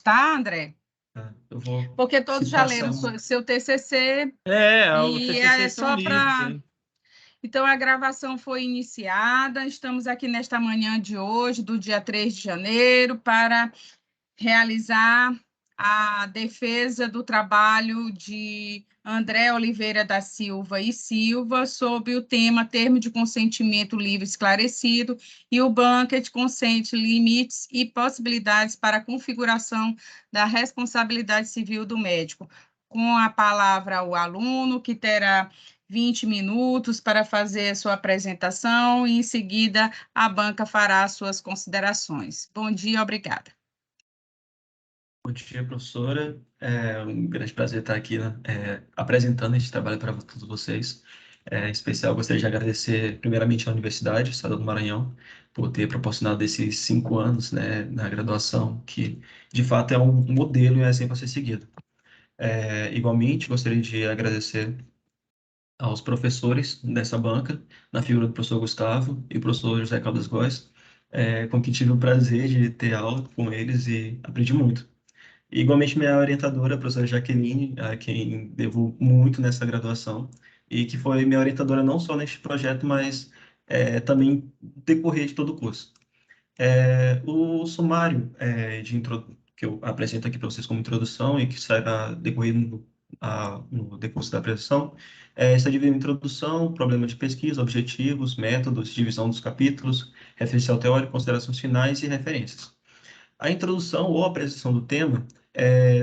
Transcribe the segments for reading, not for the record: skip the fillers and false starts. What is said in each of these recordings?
parte, tá, André? Eu vou Porque te todos já passar leram um... seu TCC O e é TCC são só livros, para... hein? Então, a gravação foi iniciada, estamos aqui nesta manhã de hoje, do dia 3 de janeiro, para realizar a defesa do trabalho de André Oliveira da Silva e Silva sobre o tema termo de consentimento livre esclarecido e o blanket consent limites e possibilidades para a configuração da responsabilidade civil do médico. Com a palavra o aluno, que terá 20 minutos para fazer a sua apresentação e, em seguida, a banca fará as suas considerações. Bom dia, obrigada. Bom dia, professora. É um grande prazer estar aqui, né, apresentando esse trabalho para todos vocês. Em especial, gostaria de agradecer, primeiramente, à Universidade, Estado do Maranhão, por ter proporcionado esses 5 anos, né, na graduação, que, de fato, é um modelo e é sempre a ser seguido. Igualmente, gostaria de agradecer aos professores dessa banca, na figura do professor Gustavo e do professor José Caldas Góes, com quem tive o prazer de ter aula com eles e aprendi muito. E, igualmente, minha orientadora, a professora Jaqueline, a quem devo muito nessa graduação, e que foi minha orientadora não só neste projeto, mas também decorrer de todo o curso. O sumário que eu apresento aqui para vocês como introdução e que será decorrido no decurso da apresentação, está dividido em introdução, problema de pesquisa, objetivos, métodos, divisão dos capítulos, referencial teórico, considerações finais e referências. A introdução ou apresentação do tema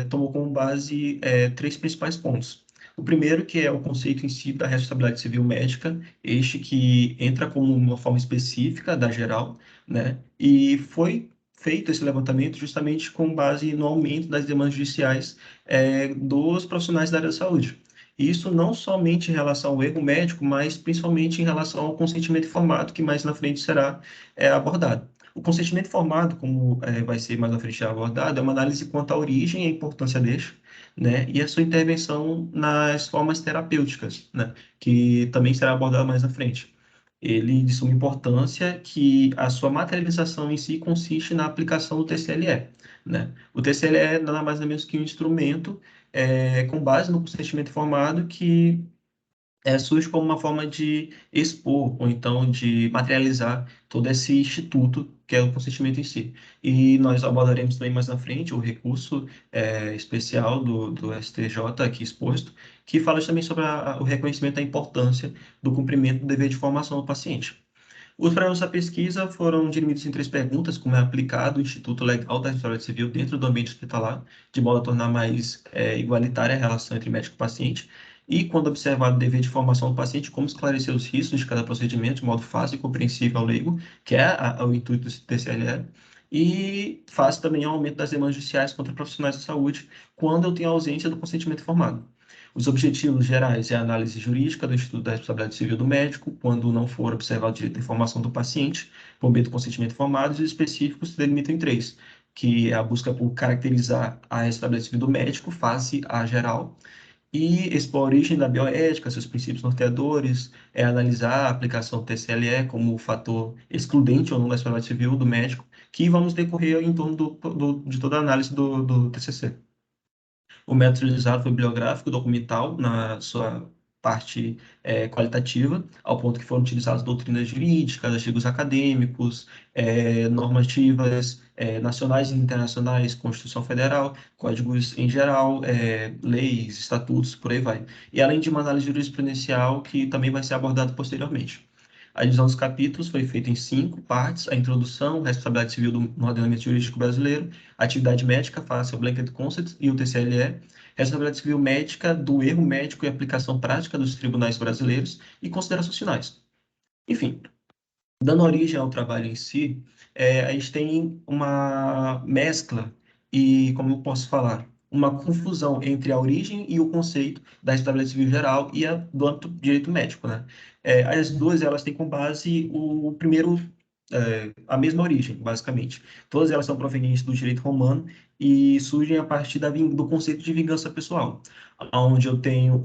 tomou como base três principais pontos. O primeiro, que é o conceito em si da responsabilidade civil médica, este que entra como uma forma específica da geral, né? E foi feito esse levantamento justamente com base no aumento das demandas judiciais dos profissionais da área da saúde. Isso não somente em relação ao erro médico, mas principalmente em relação ao consentimento informado, que mais na frente será abordado. O consentimento informado, como vai ser mais à frente abordado, é uma análise quanto à origem e a importância deste, né, e a sua intervenção nas formas terapêuticas, né, que também será abordada mais à frente. Ele de suma importância que a sua materialização em si consiste na aplicação do TCLE, né? O TCLE é nada mais nada menos que um instrumento com base no consentimento informado que surge como uma forma de expor, ou então de materializar todo esse instituto que é o consentimento em si. E nós abordaremos também mais na frente o recurso especial do STJ aqui exposto, que fala também sobre o reconhecimento da importância do cumprimento do dever de formação do paciente. Os problemas da pesquisa foram dirimidos em três perguntas: como é aplicado o Instituto Legal da Responsabilidade Civil dentro do ambiente hospitalar, de modo a tornar mais igualitária a relação entre médico e paciente, e, quando observado o dever de formação do paciente, como esclarecer os riscos de cada procedimento de modo fácil e compreensível ao leigo, que é o intuito do TCLE, e faz também o aumento das demandas judiciais contra profissionais da saúde, quando eu tenho ausência do consentimento informado. Os objetivos gerais é a análise jurídica do Instituto da Responsabilidade Civil do médico, quando não for observado o direito à informação do paciente, por meio do consentimento informado, e os específicos se delimitam em três, que é a busca por caracterizar a responsabilidade civil do médico face à geral, e expor a origem da bioética, seus princípios norteadores, analisar a aplicação do TCLE como fator excludente ou não da responsabilidade civil do médico, que vamos decorrer em torno de toda a análise do TCC. O método utilizado foi bibliográfico, documental, na sua parte qualitativa, ao ponto que foram utilizadas doutrinas jurídicas, artigos acadêmicos, normativas nacionais e internacionais, Constituição Federal, códigos em geral, leis, estatutos, por aí vai. E além de uma análise jurisprudencial que também vai ser abordada posteriormente. A divisão dos capítulos foi feita em 5 partes: a introdução, responsabilidade civil no ordenamento jurídico brasileiro, atividade médica, face ao blanket consent e o TCLE, responsabilidade civil médica do erro médico e aplicação prática dos tribunais brasileiros e considerações finais. Enfim, dando origem ao trabalho em si, a gente tem uma mescla e, como eu posso falar, uma confusão entre a origem e o conceito da responsabilidade civil geral e a do âmbito do direito médico, né? As duas, elas têm como base o primeiro, a mesma origem, basicamente. Todas elas são provenientes do direito romano e surgem a partir do conceito de vingança pessoal, onde eu tenho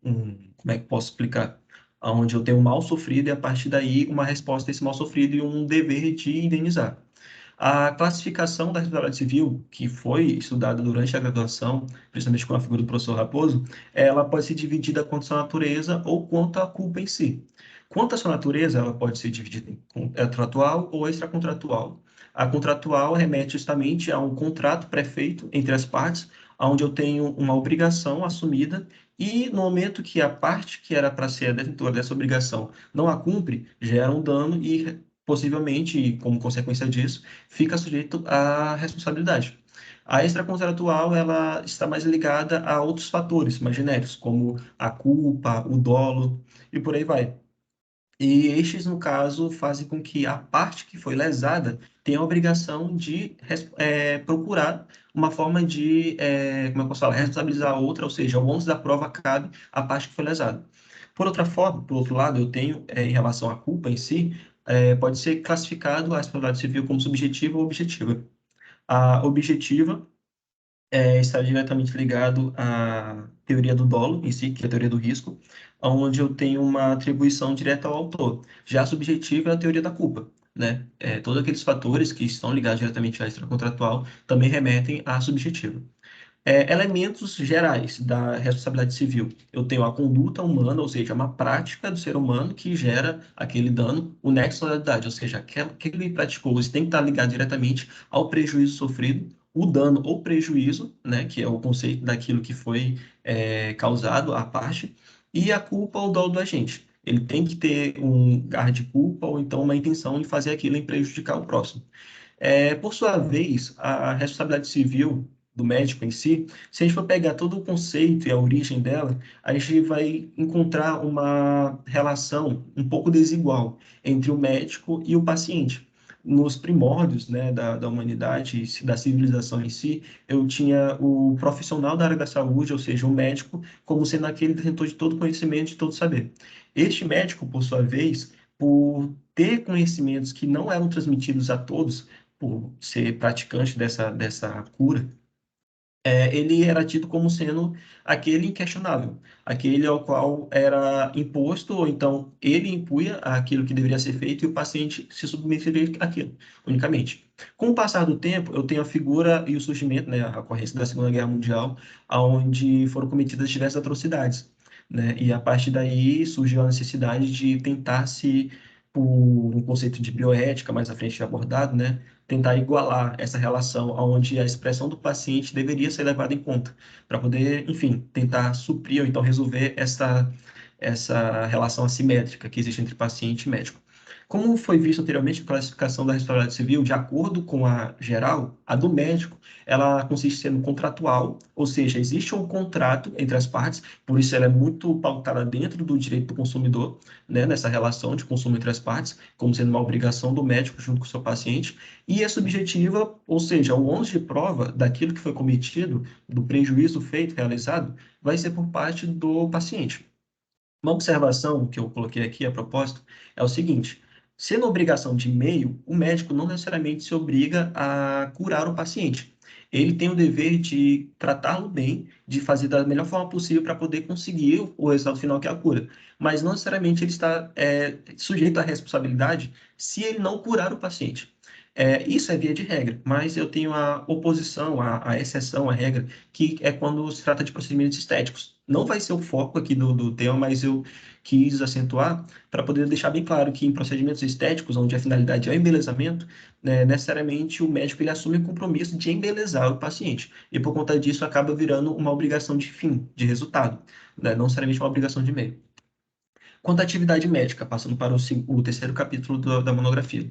como é que posso explicar? Onde eu tenho um mal sofrido e, a partir daí, uma resposta a esse mal sofrido e um dever de indenizar. A classificação da responsabilidade civil, que foi estudada durante a graduação, principalmente com a figura do professor Raposo, ela pode ser dividida quanto à sua natureza ou quanto à culpa em si. Quanto à sua natureza, ela pode ser dividida em contratual ou extracontratual. A contratual remete justamente a um contrato pré-feito entre as partes, onde eu tenho uma obrigação assumida e no momento que a parte que era para ser a detentora dessa obrigação não a cumpre, gera um dano e possivelmente, como consequência disso, fica sujeito à responsabilidade. A extracontratual, ela está mais ligada a outros fatores mais genéricos, como a culpa, o dolo e por aí vai. E estes, no caso, fazem com que a parte que foi lesada tenha a obrigação de procurar uma forma de, como eu posso falar, responsabilizar a outra, ou seja, o ônus da prova cabe à parte que foi lesada. Por outra forma, por outro lado, eu tenho, em relação à culpa em si, pode ser classificado a responsabilidade civil como subjetiva ou objetiva. A objetiva está diretamente ligado à teoria do dolo em si, que é a teoria do risco, onde eu tenho uma atribuição direta ao autor. Já a subjetiva é a teoria da culpa, né? Todos aqueles fatores que estão ligados diretamente à extracontratual também remetem à subjetiva. Elementos gerais da responsabilidade civil. Eu tenho a conduta humana, ou seja, uma prática do ser humano que gera aquele dano, o nexo da causalidade, ou seja, aquilo que ele praticou, isso tem que estar ligado diretamente ao prejuízo sofrido, o dano ou prejuízo, né, que é o conceito daquilo que foi causado à parte, e a culpa ou dolo do agente. Ele tem que ter um gar de culpa ou então uma intenção de fazer aquilo em prejudicar o próximo. Por sua vez, a responsabilidade civil do médico em si, se a gente for pegar todo o conceito e a origem dela, a gente vai encontrar uma relação um pouco desigual entre o médico e o paciente. Nos primórdios, né, da humanidade, da civilização em si, eu tinha o profissional da área da saúde, ou seja, o médico, como sendo aquele detentor de todo conhecimento, de todo saber. Este médico, por sua vez, por ter conhecimentos que não eram transmitidos a todos, por ser praticante dessa cura, ele era tido como sendo aquele inquestionável, aquele ao qual era imposto, ou então ele impunha aquilo que deveria ser feito e o paciente se submeteria àquilo, unicamente. Com o passar do tempo, eu tenho a figura e o surgimento, né, a ocorrência da Segunda Guerra Mundial, onde foram cometidas diversas atrocidades, né, e a partir daí surgiu a necessidade de tentar se, por um conceito de bioética, mais à frente abordado, né, tentar igualar essa relação onde a expressão do paciente deveria ser levada em conta, para poder, enfim, tentar suprir ou então resolver essa relação assimétrica que existe entre paciente e médico. Como foi visto anteriormente, a classificação da responsabilidade civil, de acordo com a geral, a do médico, ela consiste em sendo contratual, ou seja, existe um contrato entre as partes, por isso ela é muito pautada dentro do direito do consumidor, né, nessa relação de consumo entre as partes, como sendo uma obrigação do médico junto com o seu paciente, e é subjetiva, ou seja, o ônus de prova daquilo que foi cometido, do prejuízo feito, realizado, vai ser por parte do paciente. Uma observação que eu coloquei aqui a propósito é o seguinte: sendo obrigação de meio, o médico não necessariamente se obriga a curar o paciente. Ele tem o dever de tratá-lo bem, de fazer da melhor forma possível para poder conseguir o resultado final que é a cura. Mas não necessariamente ele está sujeito à responsabilidade se ele não curar o paciente. Isso é via de regra, mas eu tenho a oposição, a exceção à regra, que é quando se trata de procedimentos estéticos. Não vai ser o foco aqui do tema, mas eu quis acentuar para poder deixar bem claro que em procedimentos estéticos, onde a finalidade é o embelezamento, né, necessariamente o médico ele assume o compromisso de embelezar o paciente. E por conta disso acaba virando uma obrigação de fim, de resultado, né, não necessariamente uma obrigação de meio. Quanto à atividade médica, passando para o terceiro capítulo da monografia.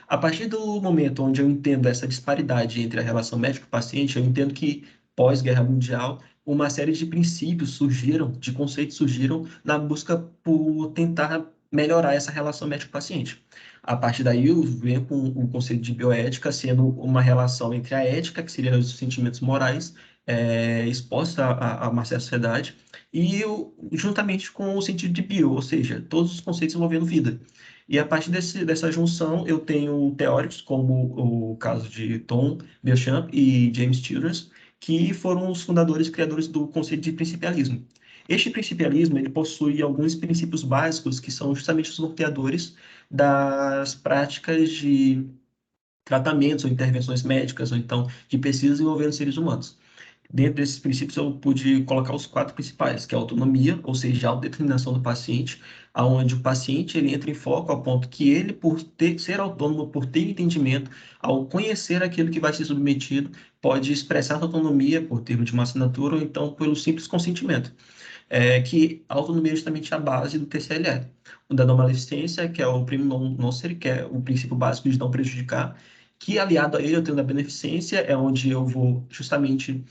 A partir do momento onde eu entendo essa disparidade entre a relação médico-paciente, eu entendo que, pós-Guerra Mundial, uma série de princípios surgiram, de conceitos surgiram na busca por tentar melhorar essa relação médico-paciente. A partir daí, eu venho com o conceito de bioética sendo uma relação entre a ética, que seria os sentimentos morais, expostos a uma certa sociedade, e juntamente com o sentido de bio, ou seja, todos os conceitos envolvendo vida. E a partir dessa junção, eu tenho teóricos como o caso de Tom Beauchamp e James Childress, que foram os fundadores e criadores do conceito de principialismo. Este principialismo ele possui alguns princípios básicos que são justamente os norteadores das práticas de tratamentos ou intervenções médicas, ou então de pesquisas envolvendo seres humanos. Dentro desses princípios, eu pude colocar os quatro principais, que é a autonomia, ou seja, a autodeterminação do paciente, aonde o paciente ele entra em foco ao ponto que ele, por ser autônomo, por ter entendimento, ao conhecer aquilo que vai ser submetido, pode expressar sua autonomia por termo de uma assinatura ou então pelo simples consentimento, que a autonomia é justamente a base do TCLE. O da não maledicência, que é o primo non nocere, que é o princípio básico de não prejudicar, que aliado a ele eu tenho da beneficência, é onde eu vou justamente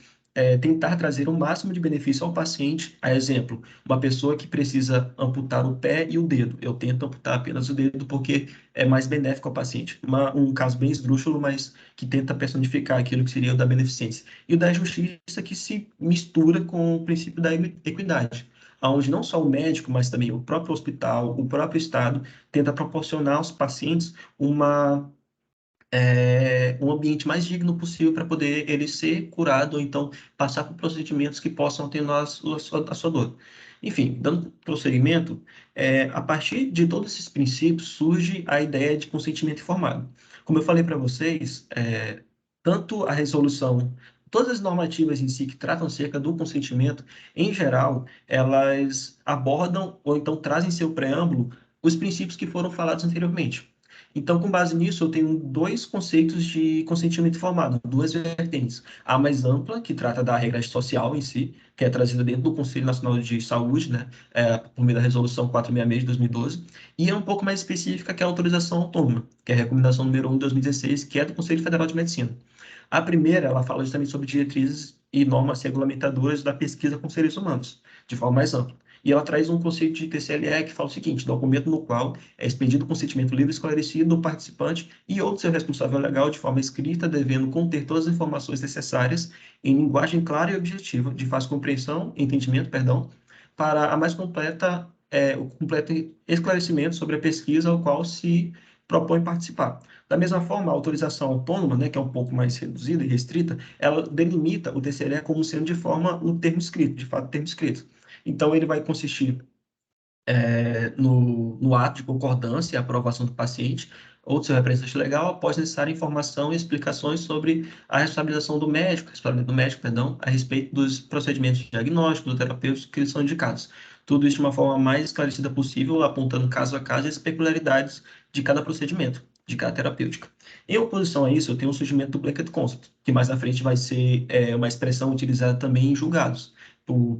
tentar trazer o máximo de benefício ao paciente. A exemplo, uma pessoa que precisa amputar o pé e o dedo. Eu tento amputar apenas o dedo porque é mais benéfico ao paciente. Um caso bem esdrúxulo, mas que tenta personificar aquilo que seria o da beneficência. E o da justiça que se mistura com o princípio da equidade, onde não só o médico, mas também o próprio hospital, o próprio Estado, tenta proporcionar aos pacientes um ambiente mais digno possível para poder ele ser curado ou então passar por procedimentos que possam atenuar a sua dor. Enfim, dando prosseguimento, a partir de todos esses princípios surge a ideia de consentimento informado. Como eu falei para vocês, tanto a resolução, todas as normativas em si que tratam acerca do consentimento, em geral, elas abordam ou então trazem em seu preâmbulo os princípios que foram falados anteriormente. Então, com base nisso, eu tenho dois conceitos de consentimento informado, duas vertentes. A mais ampla, que trata da regra social em si, que é trazida dentro do Conselho Nacional de Saúde, né, por meio da Resolução 466 de 2012, e é um pouco mais específica, que é a autorização autônoma, que é a recomendação número 1 de 2016, que é do Conselho Federal de Medicina. A primeira, ela fala justamente sobre diretrizes e normas regulamentadoras da pesquisa com seres humanos, de forma mais ampla. E ela traz um conceito de TCLE que fala o seguinte: documento no qual é expedido o consentimento livre e esclarecido do participante e ou do seu responsável legal de forma escrita, devendo conter todas as informações necessárias em linguagem clara e objetiva, de fácil compreensão, entendimento, perdão, para a mais completa, o completo esclarecimento sobre a pesquisa ao qual se propõe participar. Da mesma forma, a autorização autônoma, né, que é um pouco mais reduzida e restrita, ela delimita o TCLE como sendo de forma no termo escrito, de fato, termo escrito. Então, ele vai consistir no ato de concordância e aprovação do paciente ou do seu representante legal, após necessária informação e explicações sobre a responsabilização do médico, perdão, a respeito dos procedimentos diagnósticos ou terapêuticos que lhes são indicados. Tudo isso de uma forma mais esclarecida possível, apontando caso a caso as peculiaridades de cada procedimento, de cada terapêutica. Em oposição a isso, eu tenho o surgimento do blanket concept, que mais na frente vai ser uma expressão utilizada também em julgados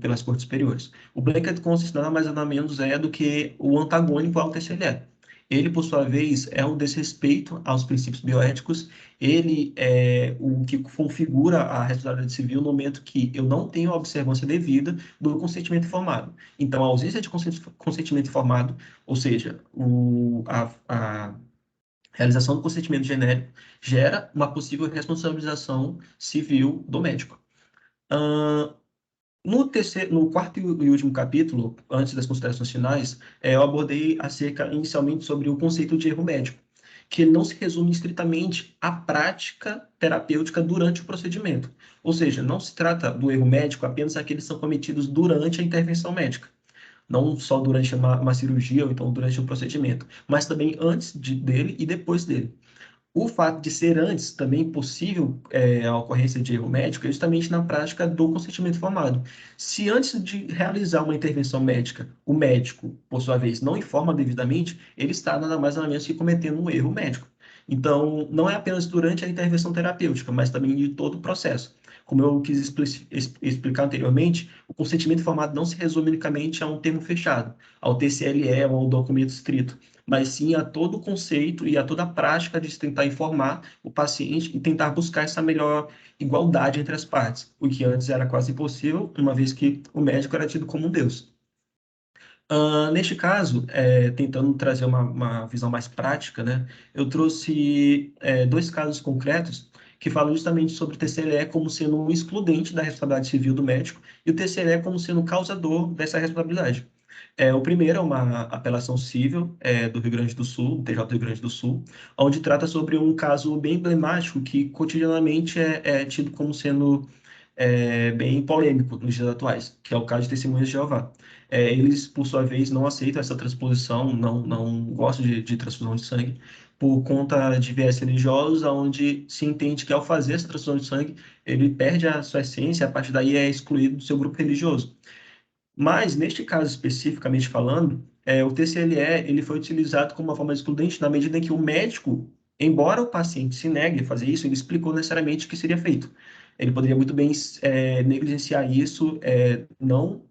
pelas cortes superiores. O blanket consist nada mais nada menos do que o antagônico ao TCLE. Ele, por sua vez, é um desrespeito aos princípios bioéticos, ele é o que configura a responsabilidade civil no momento que eu não tenho a observância devida do consentimento informado. Então, a ausência de consentimento informado, ou seja, a realização do consentimento genérico, gera uma possível responsabilização civil do médico. No quarto e último capítulo, antes das considerações finais, eu abordei inicialmente sobre o conceito de erro médico, que ele não se resume estritamente à prática terapêutica durante o procedimento. Ou seja, não se trata do erro médico apenas aqueles que são cometidos durante a intervenção médica, não só durante uma cirurgia ou então durante o procedimento, mas também antes dele e depois dele. O fato de ser antes também possível a ocorrência de erro médico é justamente na prática do consentimento informado. Se antes de realizar uma intervenção médica, o médico, por sua vez, não informa devidamente, ele está nada mais nada menos que cometendo um erro médico. Então, não é apenas durante a intervenção terapêutica, mas também de todo o processo. Como eu quis explicar anteriormente, o consentimento informado não se resume unicamente a um termo fechado, ao TCLE ou ao documento escrito, mas sim a todo o conceito e a toda a prática de se tentar informar o paciente e tentar buscar essa melhor igualdade entre as partes, o que antes era quase impossível, uma vez que o médico era tido como um deus. Neste caso, tentando trazer uma visão mais prática, né, eu trouxe dois casos concretos que falam justamente sobre o TCLE como sendo um excludente da responsabilidade civil do médico e o TCLE como sendo causador dessa responsabilidade. O primeiro é uma apelação civil do Rio Grande do Sul, do TJ do Rio Grande do Sul, onde trata sobre um caso bem emblemático que cotidianamente é tido como sendo bem polêmico nos dias atuais, que é o caso de Testemunhas de Jeová. Eles, por sua vez, não aceitam essa transposição, não gostam de transfusão de sangue, por conta de viés religiosos, onde se entende que ao fazer essa transfusão de sangue, ele perde a sua essência, a partir daí é excluído do seu grupo religioso. Mas, neste caso especificamente falando, o TCLE ele foi utilizado como uma forma excludente na medida em que o médico, embora o paciente se negue a fazer isso, ele explicou necessariamente o que seria feito. Ele poderia muito bem negligenciar isso, não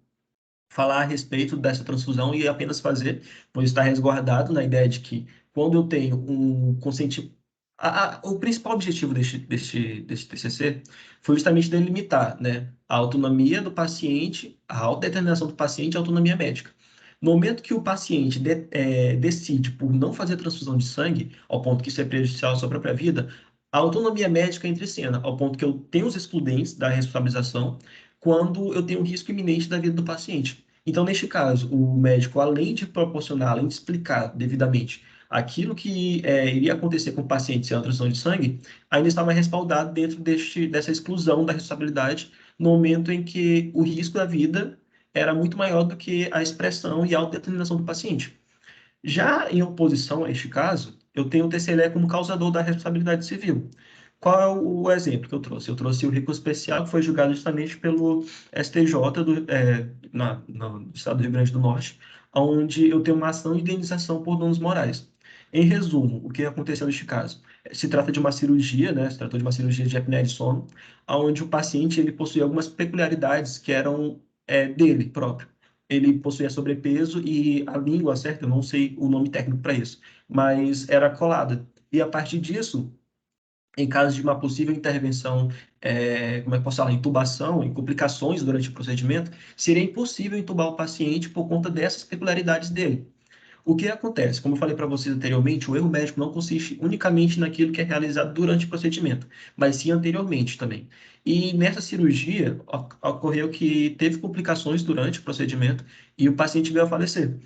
falar a respeito dessa transfusão e apenas fazer, pois está resguardado na ideia de que quando eu tenho um consentimento. O principal objetivo deste TCC foi justamente delimitar, né, a autonomia do paciente, a autodeterminação do paciente e a autonomia médica. No momento que o paciente decide por não fazer transfusão de sangue, ao ponto que isso é prejudicial à sua própria vida, a autonomia médica entra em cena, ao ponto que eu tenho os excludentes da responsabilização quando eu tenho um risco iminente da vida do paciente. Então, neste caso, o médico, além de proporcionar, além de explicar devidamente aquilo que iria acontecer com o paciente sem a transfusão de sangue, ainda estava respaldado dentro dessa exclusão da responsabilidade no momento em que o risco da vida era muito maior do que a expressão e a autodeterminação do paciente. Já em oposição a este caso, eu tenho o TCLE como causador da responsabilidade civil. Qual é o exemplo que eu trouxe? Eu trouxe o recurso especial que foi julgado justamente pelo STJ no estado do Rio Grande do Norte, onde eu tenho uma ação de indenização por danos morais. Em resumo, o que aconteceu neste caso? Se trata de uma cirurgia, né? Se tratou de uma cirurgia de apneia de sono, onde o paciente ele possuía algumas peculiaridades que eram dele próprio. Ele possuía sobrepeso e a língua, certo? Eu não sei o nome técnico para isso, mas era colada. E a partir disso, em caso de uma possível intervenção, como é que posso falar, intubação, em complicações durante o procedimento, seria impossível intubar o paciente por conta dessas peculiaridades dele. O que acontece? Como eu falei para vocês anteriormente, o erro médico não consiste unicamente naquilo que é realizado durante o procedimento, mas sim anteriormente também. E nessa cirurgia, ocorreu que teve complicações durante o procedimento e o paciente veio a falecer.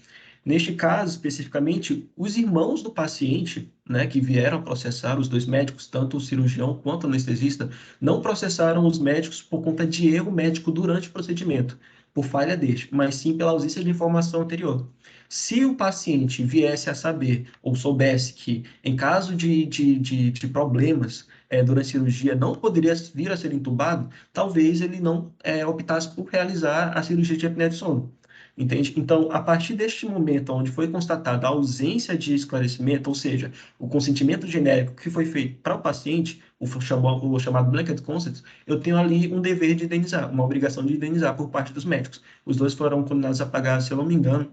Neste caso, especificamente, os irmãos do paciente, né, que vieram processar os dois médicos, tanto o cirurgião quanto o anestesista, não processaram os médicos por conta de erro médico durante o procedimento, por falha deste, mas sim pela ausência de informação anterior. Se o paciente viesse a saber ou soubesse que, em caso de problemas durante a cirurgia, não poderia vir a ser entubado, talvez ele não optasse por realizar a cirurgia de apneia de sono. Entende? Então, a partir deste momento onde foi constatada a ausência de esclarecimento, ou seja, o consentimento genérico que foi feito para o paciente, o chamado blanket consent, eu tenho ali um dever de indenizar, uma obrigação de indenizar por parte dos médicos. Os dois foram condenados a pagar, se eu não me engano,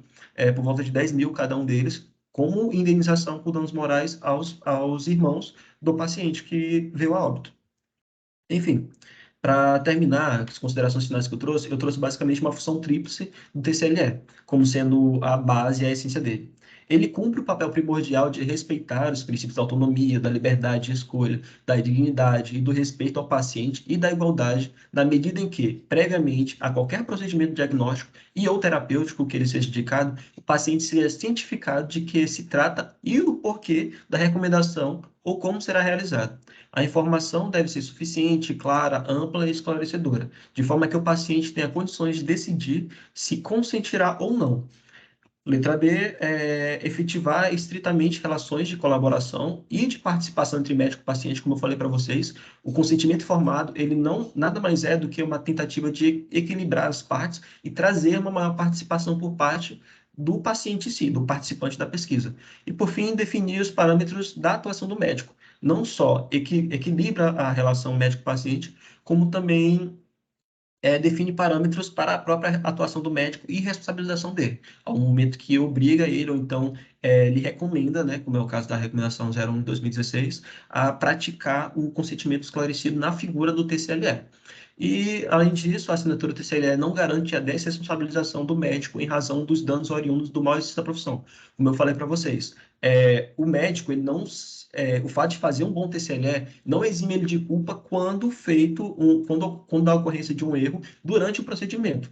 por volta de 10 mil cada um deles, como indenização por danos morais aos irmãos do paciente que veio a óbito. Enfim, para terminar, as considerações finais que eu trouxe basicamente uma função tríplice do TCLE, como sendo a base e a essência dele. Ele cumpre o papel primordial de respeitar os princípios da autonomia, da liberdade de escolha, da dignidade e do respeito ao paciente e da igualdade, na medida em que, previamente a qualquer procedimento diagnóstico e ou terapêutico que ele seja indicado, o paciente seja cientificado de que se trata e o porquê da recomendação ou como será realizado. A informação deve ser suficiente, clara, ampla e esclarecedora, de forma que o paciente tenha condições de decidir se consentirá ou não. Letra B, efetivar estritamente relações de colaboração e de participação entre médico e paciente, como eu falei para vocês. O consentimento informado, ele não nada mais é do que uma tentativa de equilibrar as partes e trazer uma maior participação por parte do paciente em si, do participante da pesquisa. E, por fim, definir os parâmetros da atuação do médico. Não só equilibra a relação médico-paciente, como também define parâmetros para a própria atuação do médico e responsabilização dele, ao momento que obriga ele, ou então lhe recomenda, né, como é o caso da recomendação 01 de 2016, a praticar o consentimento esclarecido na figura do TCLE. E, além disso, a assinatura do TCLE não garante a desresponsabilização do médico em razão dos danos oriundos do mau exercício da profissão. Como eu falei para vocês, o médico, ele não, o fato de fazer um bom TCLE não exime ele de culpa quando quando há ocorrência de um erro durante o procedimento.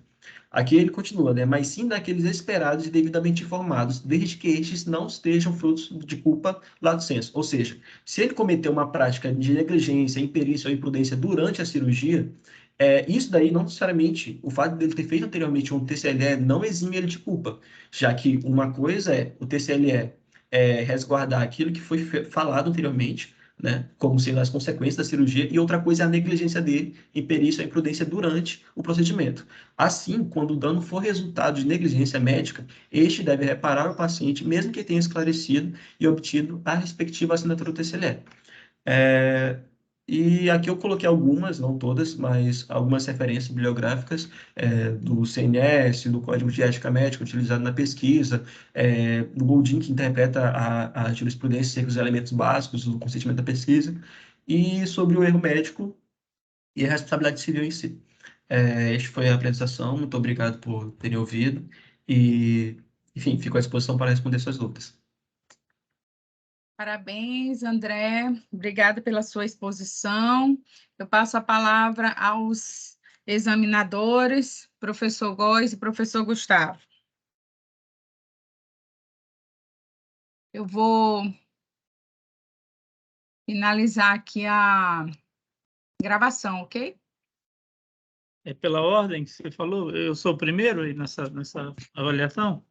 Aqui ele continua, né? Mas sim daqueles esperados e devidamente informados, desde que estes não estejam frutos de culpa lato sensu. Ou seja, se ele cometeu uma prática de negligência, imperícia ou imprudência durante a cirurgia, isso daí não necessariamente, o fato dele ter feito anteriormente um TCLE não exime ele de culpa, já que uma coisa é o TCLE resguardar aquilo que foi falado anteriormente, né, como sendo as consequências da cirurgia, e outra coisa é a negligência dele, imperícia ou imprudência durante o procedimento. Assim, quando o dano for resultado de negligência médica, este deve reparar o paciente, mesmo que tenha esclarecido e obtido a respectiva assinatura do TCLE. É, e aqui eu coloquei algumas, não todas, mas algumas referências bibliográficas do CNS, do Código de Ética Médica utilizado na pesquisa, do Goldin, que interpreta a jurisprudência ser os elementos básicos do consentimento da pesquisa, e sobre o erro médico e a responsabilidade civil em si. Esta foi a apresentação, muito obrigado por terem ouvido, e, enfim, fico à disposição para responder suas dúvidas. Parabéns, André. Obrigada pela sua exposição. Eu passo a palavra aos examinadores, professor Góes e professor Gustavo. Eu vou finalizar aqui a gravação, ok? É pela ordem que você falou? Eu sou o primeiro aí nessa avaliação?